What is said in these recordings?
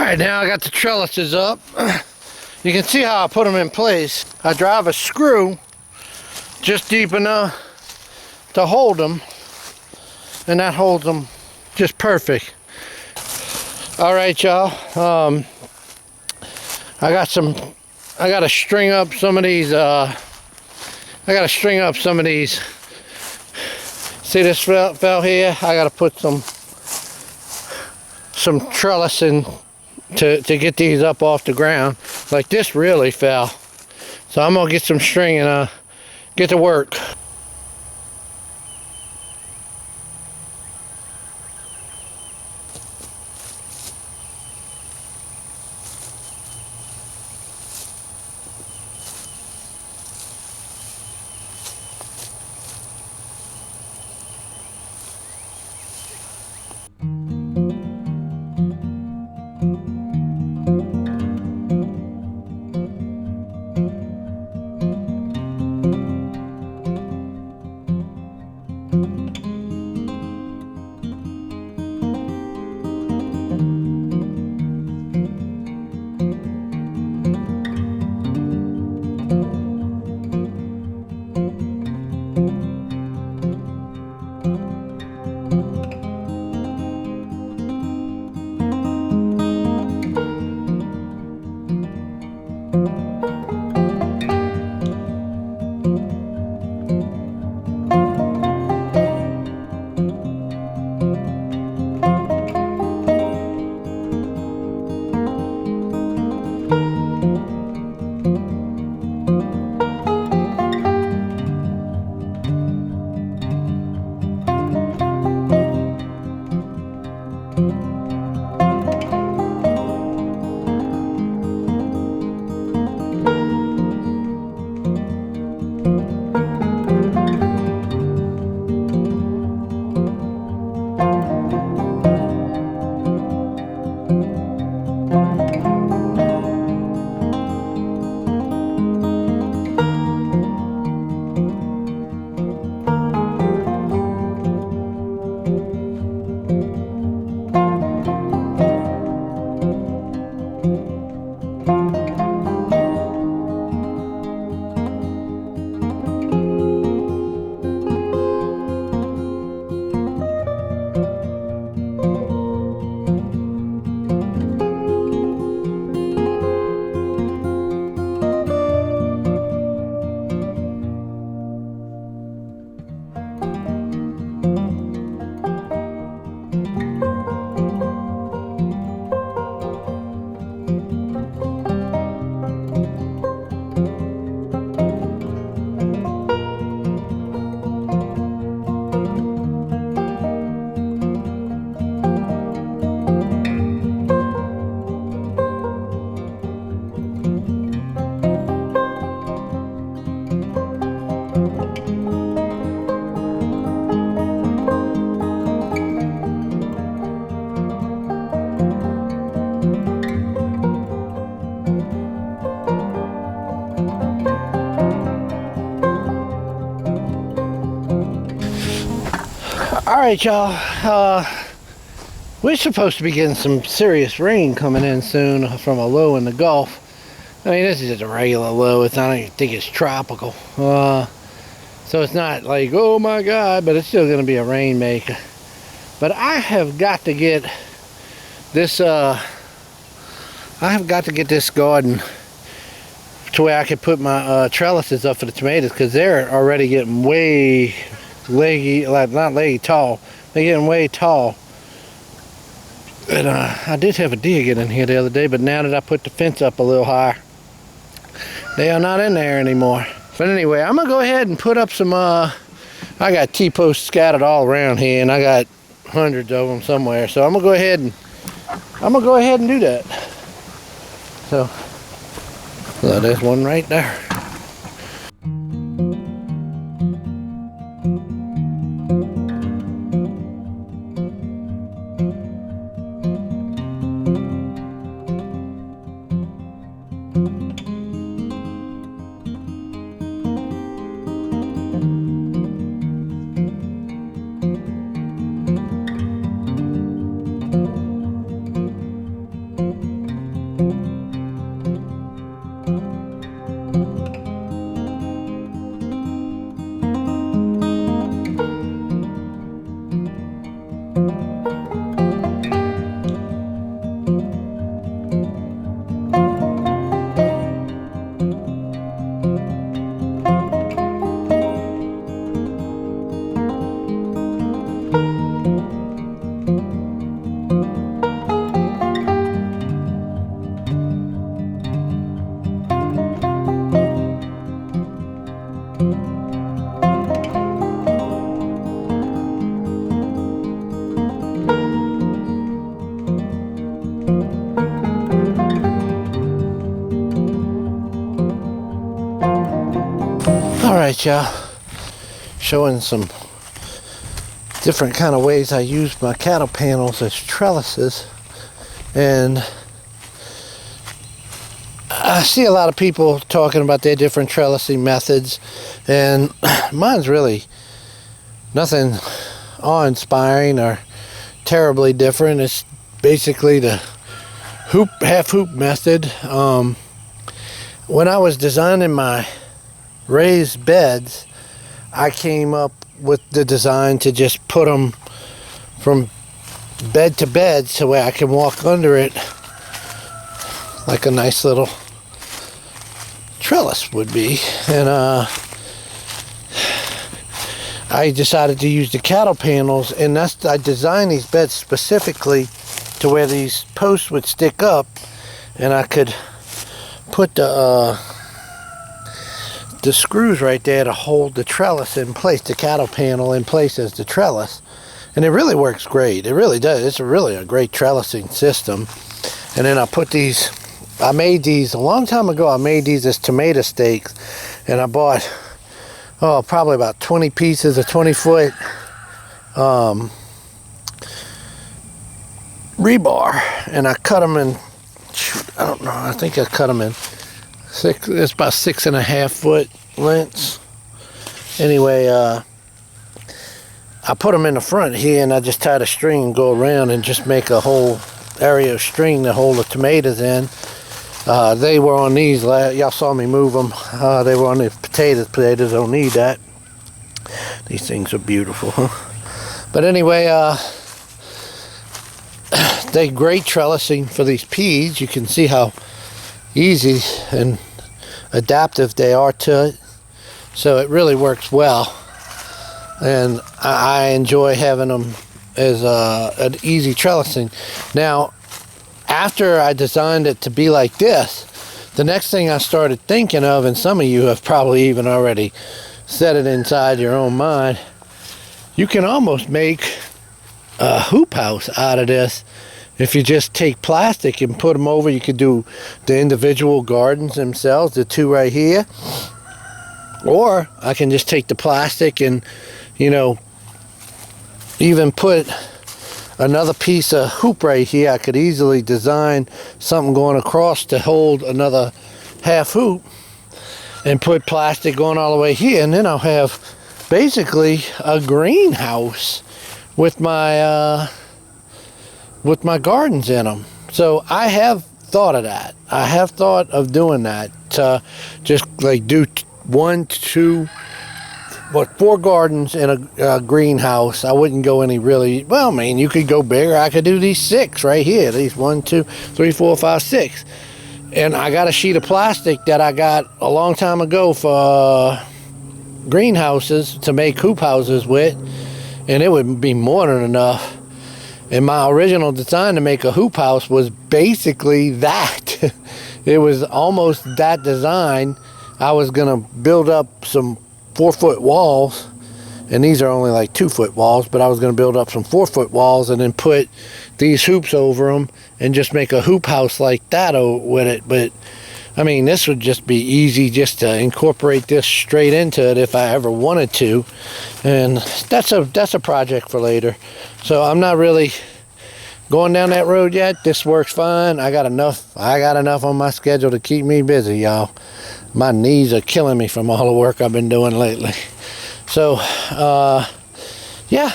Alright, now I got the trellises up. You can see how I put them in place. I drive a screw just deep enough to hold them, and that holds them just perfect. Alright, y'all. I gotta string up some of these see this fell here? I gotta put some trellis in to get these up off the ground. Like this really fell. So I'm gonna get some string and get to work. Alright, y'all, we're supposed to be getting some serious rain coming in soon from a low in the Gulf. I mean, this is just a regular low. I don't even think it's tropical. So it's not like, oh my God, but it's still going to be a rainmaker. But I have got to get this, garden to where I can put my trellises up for the tomatoes, because they're already getting way leggy, like not leggy, tall. They're getting way tall. And I did have a deer get in here the other day, but now that I put the fence up a little higher, they are not in there anymore. But anyway, I'm gonna go ahead and put up some I got T-posts scattered all around here, and I got hundreds of them somewhere. So I'm gonna go ahead and do that. So there's one right there. Alright, y'all, showing some different kind of ways I use my cattle panels as trellises. And I see a lot of people talking about their different trellising methods, and mine's really nothing awe-inspiring or terribly different. It's basically the half hoop method. When I was designing my raised beds, I came up with the design to just put them from bed to bed so I can walk under it like a nice little trellis would be. And I decided to use the cattle panels, and I designed these beds specifically to where these posts would stick up, and I could put the screws right there to hold the trellis in place, the cattle panel in place as the trellis. And it really works great. It really does. It's really a great trellising system. And then I made these a long time ago. I made these as tomato stakes, and I bought probably about 20 pieces of 20-foot rebar, and I cut them in, I don't know, I think I cut them in it's about 6.5 foot lengths. Anyway, I put them in the front here, and I just tied a string and go around and just make a whole area of string to hold the tomatoes in. They were on these, y'all saw me move them. They were on the potatoes. Potatoes don't need that. These things are beautiful. But anyway, they're great trellising for these peas. You can see how easy and adaptive they are to it. So it really works well. And I enjoy having them as an easy trellising. Now, after I designed it to be like this, the next thing I started thinking of, and some of you have probably even already said it inside your own mind, you can almost make a hoop house out of this. If you just take plastic and put them over, you could do the individual gardens themselves, the two right here. Or I can just take the plastic and, even put another piece of hoop right here. I could easily design something going across to hold another half hoop and put plastic going all the way here, and then I'll have basically a greenhouse with my gardens in them. So I have thought of that. I have thought of doing that, to just like do 4 gardens in a greenhouse. I wouldn't go any really, well, I mean, you could go bigger. I could do these 6 right here. These 1, 2, 3, 4, 5, 6. And I got a sheet of plastic that I got a long time ago for greenhouses to make hoop houses with, and it would be more than enough. And my original design to make a hoop house was basically that. It was almost that design. I was gonna build up some 4-foot walls, and these are only like 2-foot walls, but I was going to build up some 4-foot walls and then put these hoops over them and just make a hoop house like that with it. But I mean, this would just be easy just to incorporate this straight into it if I ever wanted to, and that's a project for later. So I'm not really going down that road yet. This works fine. I got enough on my schedule to keep me busy, y'all. My knees are killing me from all the work I've been doing lately. So, yeah,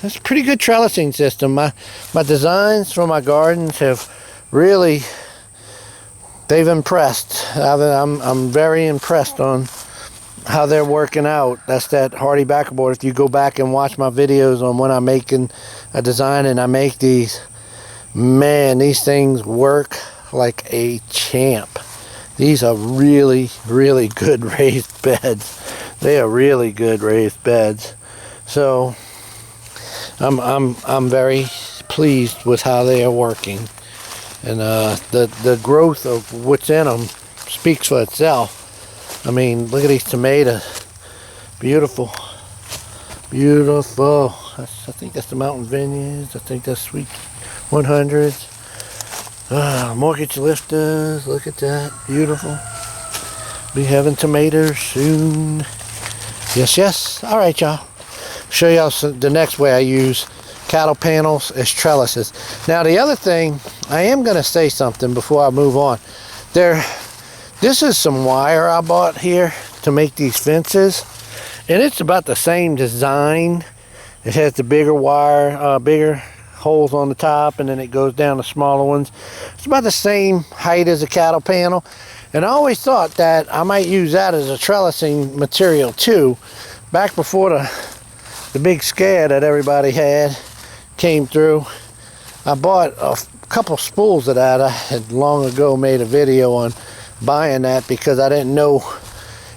that's a pretty good trellising system. My designs for my gardens have really, they've impressed. I'm very impressed on how they're working out. That's that hardy backerboard. If you go back and watch my videos on when I'm making a design and I make these, man, these things work like a champ. These are really, really good raised beds. They are really good raised beds. So I'm very pleased with how they are working, and the growth of what's in them speaks for itself. I mean, look at these tomatoes. Beautiful, beautiful. I think that's the Mountain Vineyards. I think that's Sweet 100s. Mortgage lifters, look at that, beautiful. Be having tomatoes soon. Yes, yes. All right, y'all. Show y'all the next way I use cattle panels as trellises. Now, the other thing, I am going to say something before I move on. This is some wire I bought here to make these fences, and it's about the same design. It has the bigger wire, bigger holes on the top, and then it goes down to smaller ones. It's about the same height as a cattle panel, and I always thought that I might use that as a trellising material too. Back before the big scare that everybody came through, I bought a couple spools of that. I had long ago made a video on buying that because I didn't know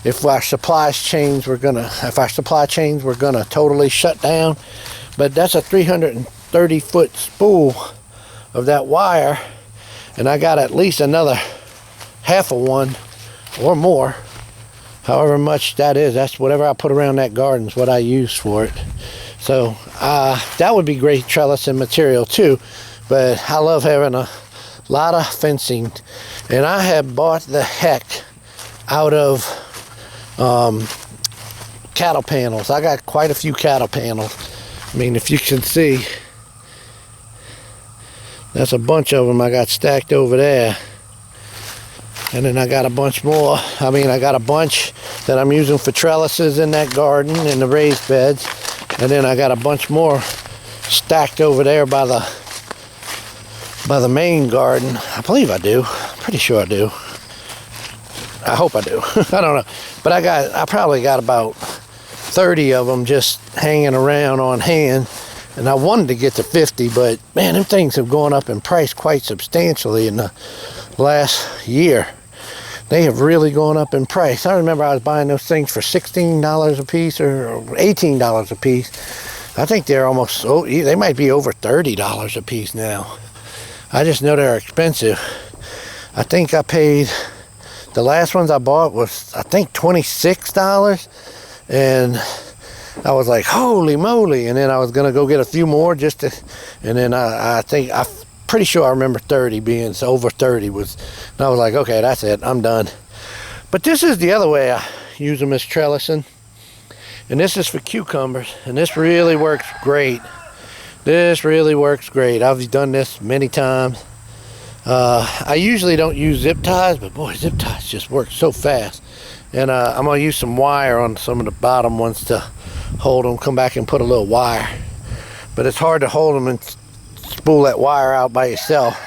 if our supply chains were gonna totally shut down. But that's a 330-foot spool of that wire, and I got at least another half of one or more, however much that is. That's whatever I put around that garden is what I use for it. So that would be great trellising material too. But I love having a lot of fencing, and I have bought the heck out of cattle panels. I got quite a few cattle panels. I mean, if you can see, that's a bunch of them I got stacked over there. And then I got a bunch more. I mean, I got a bunch that I'm using for trellises in that garden, in the raised beds. And then I got a bunch more stacked over there by the main garden. I believe I do. I'm pretty sure I do. I hope I do. I don't know. But I probably got about 30 of them just hanging around on hand. And I wanted to get to 50, but man, them things have gone up in price quite substantially in the last year. They have really gone up in price. I remember I was buying those things for $16 a piece or $18 a piece. I think they're almost, they might be over $30 a piece now. I just know they're expensive. I think I paid, the last ones I bought was, I think, $26. And I was like, holy moly. And then I was going to go get a few more and then I'm pretty sure I remember 30 being, so over 30 was, and I was like, okay, that's it, I'm done. But this is the other way I use them as trellising. And this is for cucumbers, and this really works great. This really works great. I've done this many times. I usually don't use zip ties, but boy, zip ties just work so fast. And I'm gonna use some wire on some of the bottom ones to hold them, come back and put a little wire. But it's hard to hold them and spool that wire out by yourself.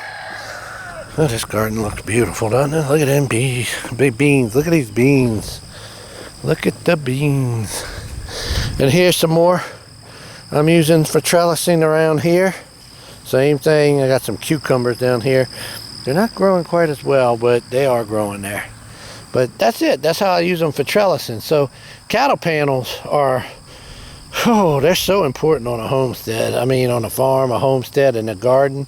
Oh, this garden looks beautiful, doesn't it? Look at them big beans. Look at these beans. Look at the beans. And here's some more I'm using for trellising around here. Same thing. I got some cucumbers down here. They're not growing quite as well, but they are growing there. But that's it. That's how I use them for trellising. So cattle panels are, they're so important on a homestead. I mean, on a farm, a homestead, and a garden.